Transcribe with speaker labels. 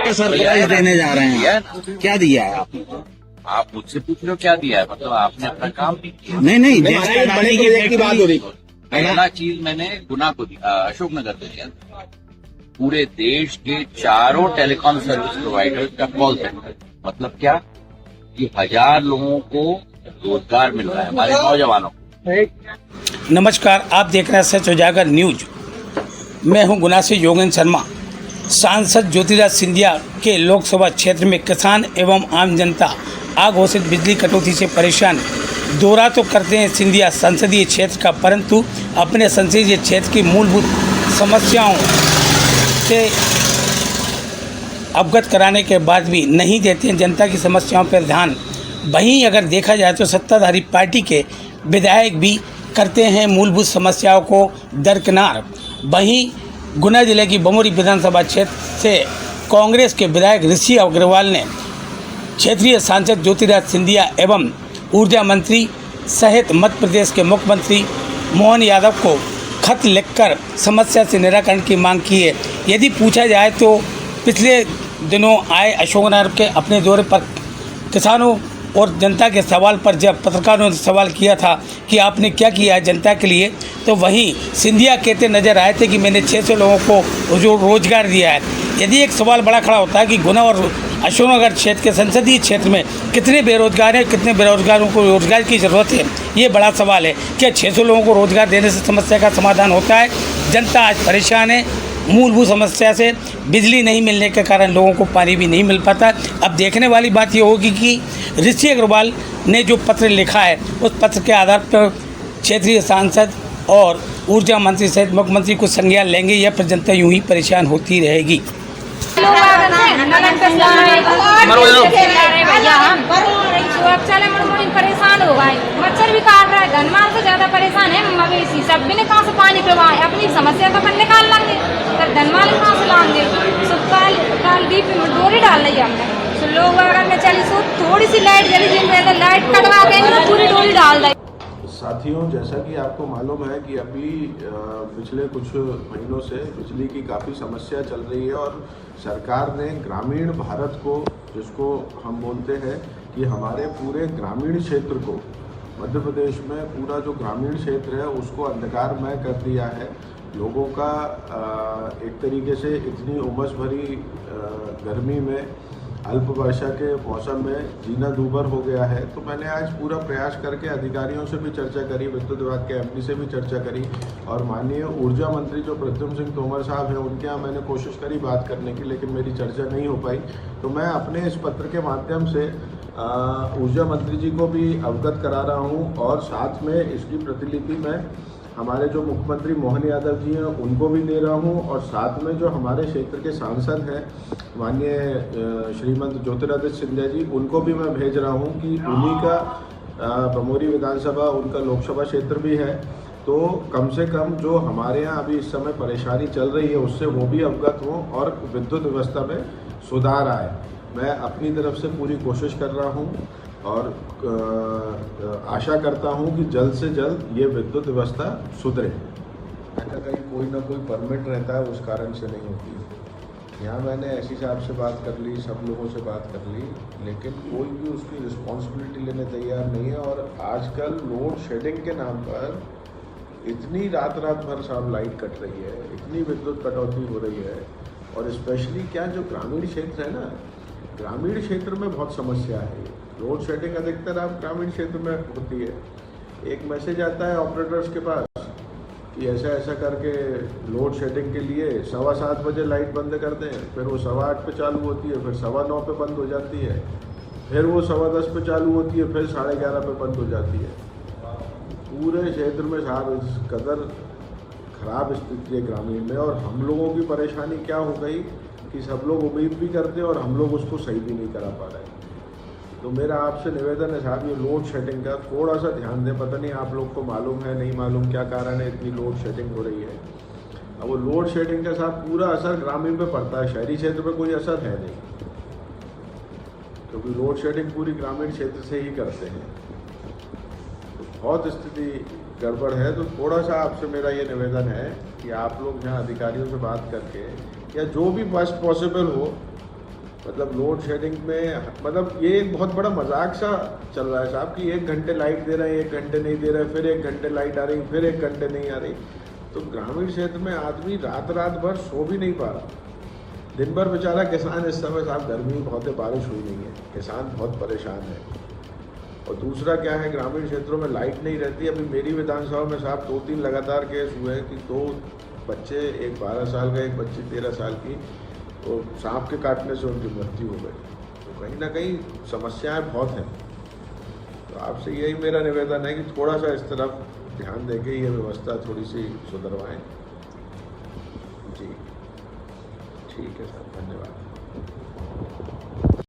Speaker 1: क्या सरप्राइज देने जा रहे हैं? क्या दिया है आपने?
Speaker 2: आप मुझसे पूछ रहे हो क्या दिया है, मतलब आपने अपना काम नहीं किया।
Speaker 1: नहीं बड़ी की बात हो रही।
Speaker 2: पहला चीज मैंने गुना को दिया, अशोकनगर को दिया। पूरे देश के चारों टेलीकॉम सर्विस प्रोवाइडर का कॉल सेंटर, मतलब क्या कि 1000 लोगों को रोजगार मिल रहा है, हमारे नौजवानों को।
Speaker 3: नमस्कार, आप देख रहे हैं सच उजागर न्यूज। मैं हूं गुना से योगेंद्र शर्मा। सांसद ज्योतिराज सिंधिया के लोकसभा क्षेत्र में किसान एवं आम जनता अघोषित बिजली कटौती से परेशान। दौरा तो करते हैं सिंधिया संसदीय क्षेत्र का, परंतु अपने संसदीय क्षेत्र की मूलभूत समस्याओं से अवगत कराने के बाद भी नहीं देते हैं जनता की समस्याओं पर ध्यान। वहीं अगर देखा जाए तो सत्ताधारी पार्टी के विधायक भी करते हैं मूलभूत समस्याओं को दरकिनार। वहीं गुना जिले की बमोरी विधानसभा क्षेत्र से कांग्रेस के विधायक ऋषि अग्रवाल ने क्षेत्रीय सांसद ज्योतिराज सिंधिया एवं ऊर्जा मंत्री सहित मध्य प्रदेश के मुख्यमंत्री मोहन यादव को खत लिखकर समस्या से निराकरण की मांग की है। यदि पूछा जाए तो पिछले दिनों आए अशोकनगर के अपने दौरे पर किसानों और जनता के सवाल पर जब पत्रकारों ने सवाल किया था कि आपने क्या किया है जनता के लिए, तो वहीं सिंधिया कहते नजर आए थे कि मैंने 600 लोगों को जो रोजगार दिया है। यदि एक सवाल बड़ा खड़ा होता है कि गुना और अशोकनगर क्षेत्र के संसदीय क्षेत्र में कितने बेरोजगार हैं, कितने बेरोजगारों को रोजगार की ज़रूरत है, ये बड़ा सवाल है। क्या 600 लोगों को रोजगार देने से समस्या का समाधान होता है? जनता आज परेशान है मूलभूत समस्या से। बिजली नहीं मिलने के कारण लोगों को पानी भी नहीं मिल पाता। अब देखने वाली बात ये होगी कि ऋषि अग्रवाल ने जो पत्र लिखा है उस पत्र के आधार पर क्षेत्रीय सांसद और ऊर्जा मंत्री सहित मुख्यमंत्री कुछ संज्ञान लेंगे या फिर जनता यूं ही परेशान होती रहेगी।
Speaker 4: परेशान हो गए, मच्छर भी काट रहा है, धनमाल से ज्यादा परेशान है मवेशी सब भी। कहाँ से पानी प्रवाह है, अपनी समस्या तो अपन निकाल लेंगे, पर धनमाल कहाँ से लाएंगे? सब काल डीप में डोरी डाल रही है हमने। तो लोग अगर में चली सो थोड़ी सी लाइट जली, जिन लाइट कटवा के पूरी डोरी डाल रही।
Speaker 5: साथियों, जैसा कि आपको मालूम है कि अभी पिछले कुछ महीनों से बिजली की काफ़ी समस्या चल रही है और सरकार ने ग्रामीण भारत को, जिसको हम बोलते हैं कि हमारे पूरे ग्रामीण क्षेत्र को, मध्य प्रदेश में पूरा जो ग्रामीण क्षेत्र है उसको अंधकारमय कर दिया है। लोगों का एक तरीके से इतनी उमस भरी गर्मी में, अल्प वर्षा के मौसम में जीना दूभर हो गया है। तो मैंने आज पूरा प्रयास करके अधिकारियों से भी चर्चा करी, विद्युत विभाग के एमडी से भी चर्चा करी और माननीय ऊर्जा मंत्री जो प्रद्युम्न सिंह तोमर साहब हैं उनके यहाँ मैंने कोशिश करी बात करने की, लेकिन मेरी चर्चा नहीं हो पाई। तो मैं अपने इस पत्र के माध्यम से ऊर्जा मंत्री जी को भी अवगत करा रहा हूँ और साथ में इसकी प्रतिलिपि मैं हमारे जो मुख्यमंत्री मोहन यादव जी हैं उनको भी दे रहा हूं और साथ में जो हमारे क्षेत्र के सांसद हैं माननीय श्रीमंत ज्योतिरादित्य सिंधिया जी, उनको भी मैं भेज रहा हूं कि उन्हीं का बमोरी विधानसभा उनका लोकसभा क्षेत्र भी है। तो कम से कम जो हमारे यहाँ अभी इस समय परेशानी चल रही है उससे वो भी अवगत हों और विद्युत व्यवस्था में सुधार आए। मैं अपनी तरफ से पूरी कोशिश कर रहा हूँ और आशा करता हूं कि जल्द से जल्द ये विद्युत व्यवस्था सुधरे। कहीं कोई ना कोई परमिट रहता है, उस कारण से नहीं होती। यहाँ मैंने एससी साहब से बात कर ली, सब लोगों से बात कर ली, लेकिन कोई भी उसकी रिस्पॉन्सिबिलिटी लेने तैयार नहीं है। और आजकल लोड शेडिंग के नाम पर इतनी रात भर साहब लाइट कट रही है, इतनी विद्युत कटौती हो रही है। और स्पेशली क्या जो ग्रामीण क्षेत्र है ना, ग्रामीण क्षेत्र में बहुत समस्या है। लोड शेडिंग अधिकतर आप ग्रामीण क्षेत्र में होती है। एक मैसेज आता है ऑपरेटर्स के पास कि ऐसा ऐसा करके लोड शेडिंग के लिए 7:15 बजे लाइट बंद कर दें, फिर वो 8:15 पे चालू होती है, फिर 9:15 पे बंद हो जाती है, फिर वो 10:15 पे चालू होती है, फिर 11:30 पे बंद हो जाती है। पूरे क्षेत्र में साहब इस कदर खराब स्थिति है ग्रामीण में। और हम लोगों की परेशानी क्या हो गई कि सब लोग उम्मीद भी करते हैं और हम लोग उसको सही भी नहीं करा पा रहे। तो मेरा आपसे निवेदन है साहब, ये लोड शेडिंग का थोड़ा सा ध्यान दें। पता नहीं आप लोग को मालूम है नहीं मालूम क्या कारण है इतनी लोड शेडिंग हो रही है। अब वो लोड शेडिंग का साहब पूरा असर ग्रामीण पे पड़ता है, शहरी क्षेत्र पे कोई असर है नहीं, क्योंकि लोड शेडिंग पूरी ग्रामीण क्षेत्र से ही करते हैं। तो बहुत स्थिति गड़बड़ है। तो थोड़ा सा आपसे मेरा ये निवेदन है कि आप लोग यहाँ अधिकारियों से बात करके या जो भी बेस्ट पॉसिबल हो मतलब लोड शेडिंग में मतलब ये एक बहुत बड़ा मजाक सा चल रहा है साहब कि 1 घंटे लाइट दे रहे हैं, 1 घंटे नहीं दे रहे, फिर 1 घंटे लाइट आ रही, फिर 1 घंटे नहीं आ रही। तो ग्रामीण क्षेत्र में आदमी रात भर सो भी नहीं पा रहा। दिन भर बेचारा किसान इस समय साहब, गर्मी बहुत है, बारिश हुई नहीं है, किसान बहुत परेशान है। और दूसरा क्या है, ग्रामीण क्षेत्रों में लाइट नहीं रहती। अभी मेरी विधानसभा में साहब 2-3 लगातार केस हुए हैं कि 2 बच्चे, एक 12 साल का, एक बच्ची 13 साल की, तो सांप के काटने से उनकी मृत्यु हो गई। तो कहीं ना कहीं समस्याएं बहुत हैं। तो आपसे यही मेरा निवेदन है कि थोड़ा सा इस तरफ ध्यान देके ये व्यवस्था थोड़ी सी सुधरवाएं। जी ठीक है सर, धन्यवाद।